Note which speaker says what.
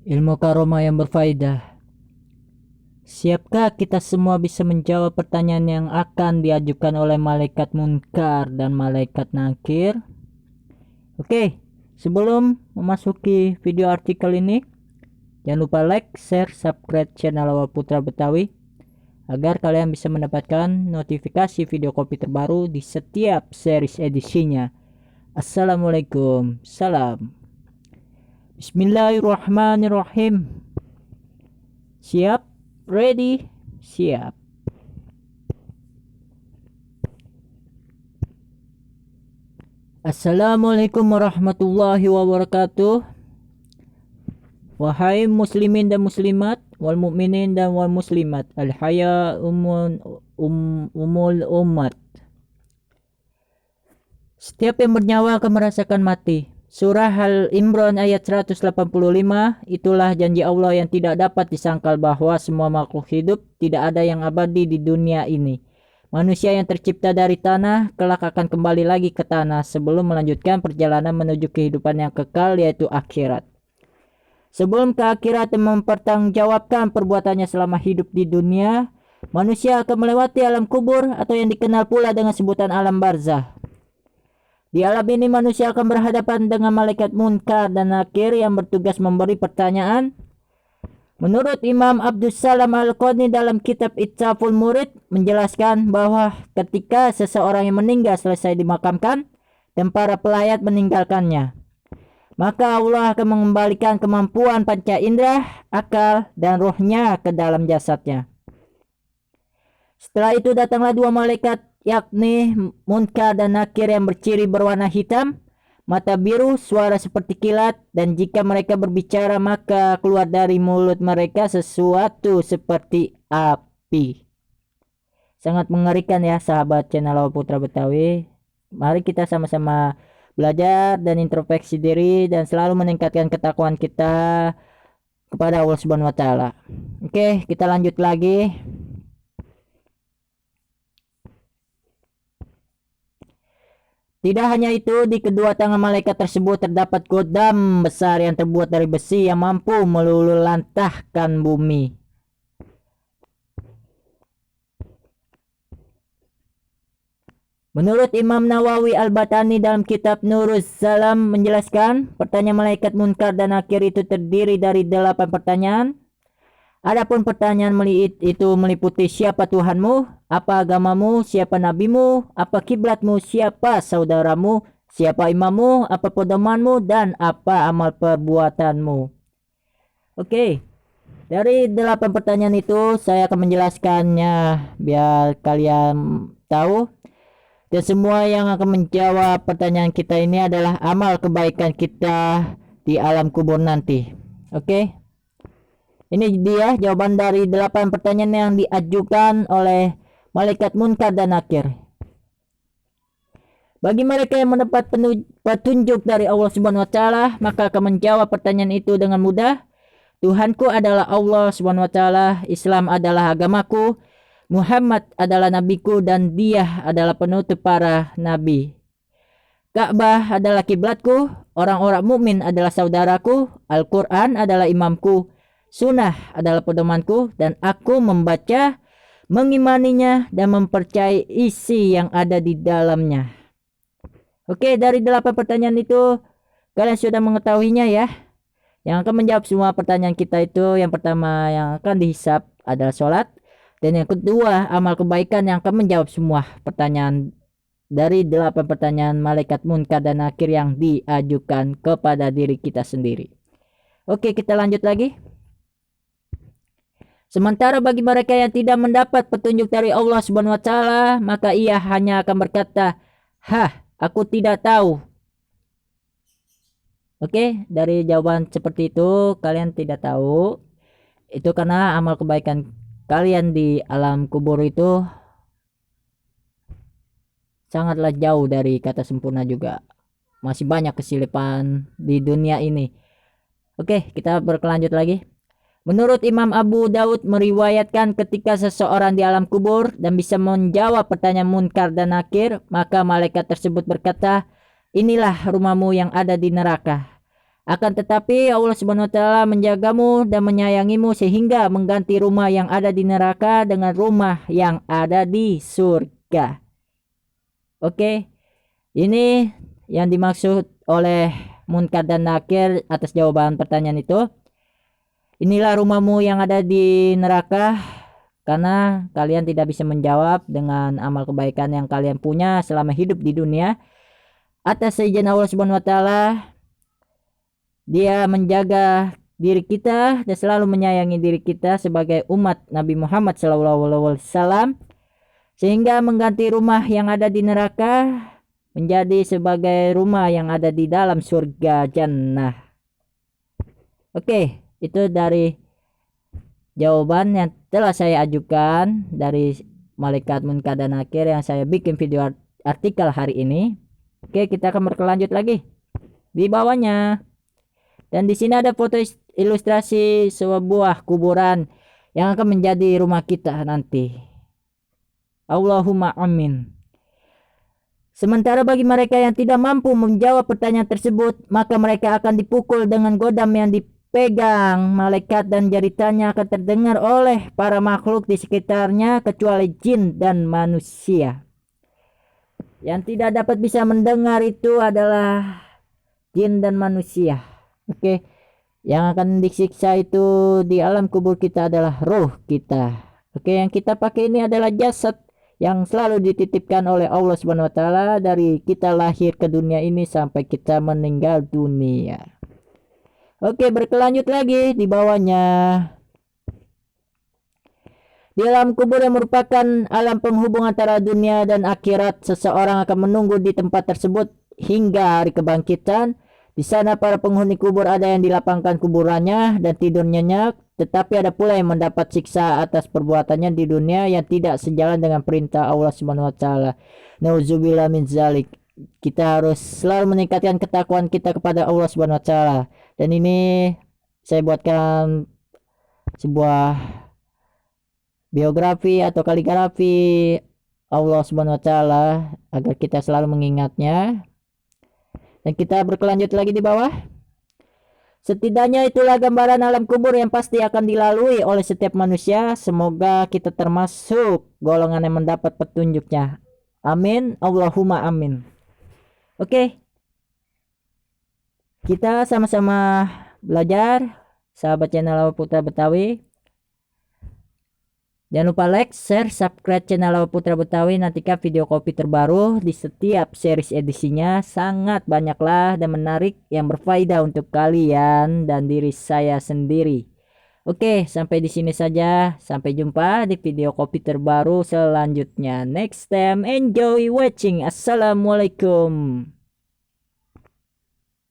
Speaker 1: Ilmu karomah yang berfaedah. Siapkah kita semua bisa menjawab pertanyaan yang akan diajukan oleh malaikat munkar dan malaikat nakir? Oke, sebelum memasuki video artikel ini, jangan lupa like, share, subscribe channel Awal Putra Betawi agar kalian bisa mendapatkan notifikasi video kopi terbaru di setiap series edisinya. Assalamualaikum, salam. Bismillahirrahmanirrahim. Siap? Ready? Siap. Assalamualaikum warahmatullahi wabarakatuh. Wahai muslimin dan muslimat, wal mukminin dan wal muslimat, al haya umul umat. Setiap yang bernyawa akan merasakan mati. Surah Al-Imran ayat 185, itulah janji Allah yang tidak dapat disangkal bahwa semua makhluk hidup tidak ada yang abadi di dunia ini. Manusia yang tercipta dari tanah kelak akan kembali lagi ke tanah sebelum melanjutkan perjalanan menuju kehidupan yang kekal, yaitu akhirat. Sebelum ke akhirat dan mempertanggungjawabkan perbuatannya selama hidup di dunia, manusia akan melewati alam kubur atau yang dikenal pula dengan sebutan alam barzah. Di alam ini manusia akan berhadapan dengan malaikat munkar dan nakir yang bertugas memberi pertanyaan. Menurut Imam Abdus Salam Al-Qadni dalam kitab Itshaful Murid menjelaskan bahwa ketika seseorang yang meninggal selesai dimakamkan dan para pelayat meninggalkannya, maka Allah akan mengembalikan kemampuan panca indera, akal, dan rohnya ke dalam jasadnya. Setelah itu datanglah dua malaikat, yakni munkar dan nakir yang berciri berwarna hitam, mata biru, suara seperti kilat, dan jika mereka berbicara maka keluar dari mulut mereka sesuatu seperti api. Sangat mengerikan ya sahabat channel Awal Putra Betawi. Mari kita sama-sama belajar dan introspeksi diri dan selalu meningkatkan ketakwaan kita kepada Allah Subhanahu wa taala. Oke, kita lanjut lagi. Tidak hanya itu, di kedua tangan malaikat tersebut terdapat godam besar yang terbuat dari besi yang mampu meluluhlantahkan bumi. Menurut Imam Nawawi Al-Batani dalam kitab Nuruz Salam menjelaskan, pertanyaan malaikat munkar dan nakir itu terdiri dari 8 pertanyaan. Adapun pertanyaan itu meliputi siapa Tuhanmu, apa agamamu, siapa nabimu, apa kiblatmu, siapa saudaramu, siapa imammu, apa pedomanmu, dan apa amal perbuatanmu. Oke, dari 8 pertanyaan itu saya akan menjelaskannya biar kalian tahu. Dan semua yang akan menjawab pertanyaan kita ini adalah amal kebaikan kita di alam kubur nanti. Oke. Ini dia jawaban dari 8 pertanyaan yang diajukan oleh malaikat munkar dan nakir. Bagi mereka yang mendapat petunjuk dari Allah Subhanahu wa taala, maka akan menjawab pertanyaan itu dengan mudah. Tuhanku adalah Allah Subhanahu wa taala, Islam adalah agamaku, Muhammad adalah nabiku, dan dia adalah penutup para nabi. Ka'bah adalah kiblatku, orang-orang mukmin adalah saudaraku, Al-Quran adalah imamku, Sunnah adalah pedomanku, dan aku membaca, mengimaninya, dan mempercayai isi yang ada di dalamnya. Oke, dari 8 pertanyaan itu kalian sudah mengetahuinya ya. Yang akan menjawab semua pertanyaan kita itu, yang pertama yang akan dihisap adalah sholat, dan yang kedua amal kebaikan yang akan menjawab semua pertanyaan dari 8 pertanyaan malaikat munkar dan nakir yang diajukan kepada diri kita sendiri. Oke, kita lanjut lagi. Sementara bagi mereka yang tidak mendapat petunjuk dari Allah Subhanahu wa taala, maka ia hanya akan berkata, "Hah, aku tidak tahu." Oke, dari jawaban seperti itu kalian tidak tahu. Itu karena amal kebaikan kalian di alam kubur itu sangatlah jauh dari kata sempurna juga. Masih banyak kesilapan di dunia ini. Oke, kita berkelanjut lagi. Menurut Imam Abu Daud meriwayatkan ketika seseorang di alam kubur dan bisa menjawab pertanyaan munkar dan nakir, maka malaikat tersebut berkata, "Inilah rumahmu yang ada di neraka." Akan tetapi Allah Subhanahu wa taala menjagamu dan menyayangimu sehingga mengganti rumah yang ada di neraka dengan rumah yang ada di surga. Oke. Ini yang dimaksud oleh Munkar dan Nakir atas jawaban pertanyaan itu. Inilah rumahmu yang ada di neraka karena kalian tidak bisa menjawab dengan amal kebaikan yang kalian punya selama hidup di dunia. Atas izin Allah Subhanahu wa taala, Dia menjaga diri kita dan selalu menyayangi diri kita sebagai umat Nabi Muhammad SAW, sehingga mengganti rumah yang ada di neraka menjadi sebagai rumah yang ada di dalam surga jannah. Oke, itu dari jawaban yang telah saya ajukan dari Malaikat Munkar dan Nakir yang saya bikin video artikel hari ini. Oke, kita akan berkelanjut lagi di bawahnya. Dan di sini ada foto ilustrasi sebuah kuburan yang akan menjadi rumah kita nanti. Allahumma amin. Sementara bagi mereka yang tidak mampu menjawab pertanyaan tersebut, maka mereka akan dipukul dengan godam yang dipegang malaikat dan jaritanya akan terdengar oleh para makhluk di sekitarnya kecuali jin dan manusia. Yang tidak dapat bisa mendengar itu adalah jin dan manusia. Oke. Yang akan disiksa itu di alam kubur kita adalah roh kita. Oke, yang kita pakai ini adalah jasad yang selalu dititipkan oleh Allah Subhanahu wa taala dari kita lahir ke dunia ini sampai kita meninggal dunia. Oke, berkelanjut lagi di bawahnya. Di alam kubur yang merupakan alam penghubung antara dunia dan akhirat, seseorang akan menunggu di tempat tersebut hingga hari kebangkitan. Di sana para penghuni kubur ada yang dilapangkan kuburannya dan tidur nyenyak, tetapi ada pula yang mendapat siksa atas perbuatannya di dunia yang tidak sejalan dengan perintah Allah Subhanahu wa taala. Nauzubillah min zalik. Kita harus selalu meningkatkan ketakwaan kita kepada Allah Subhanahu wa taala. Dan ini saya buatkan sebuah biografi atau kaligrafi Allah Subhanahu wa taala agar kita selalu mengingatnya. Dan kita berkelanjut lagi di bawah. Setidaknya itulah gambaran alam kubur yang pasti akan dilalui oleh setiap manusia. Semoga kita termasuk golongan yang mendapat petunjuknya. Amin. Allahumma amin. Oke. Kita sama-sama belajar, sahabat channel Lawa Putra Betawi. Jangan lupa like, share, subscribe channel Lawa Putra Betawi. Nantikan video kopi terbaru di setiap series edisinya. Sangat banyaklah dan menarik yang berfaedah untuk kalian dan diri saya sendiri. Oke, sampai di sini saja. Sampai jumpa di video kopi terbaru selanjutnya. Next time, enjoy watching. Assalamualaikum.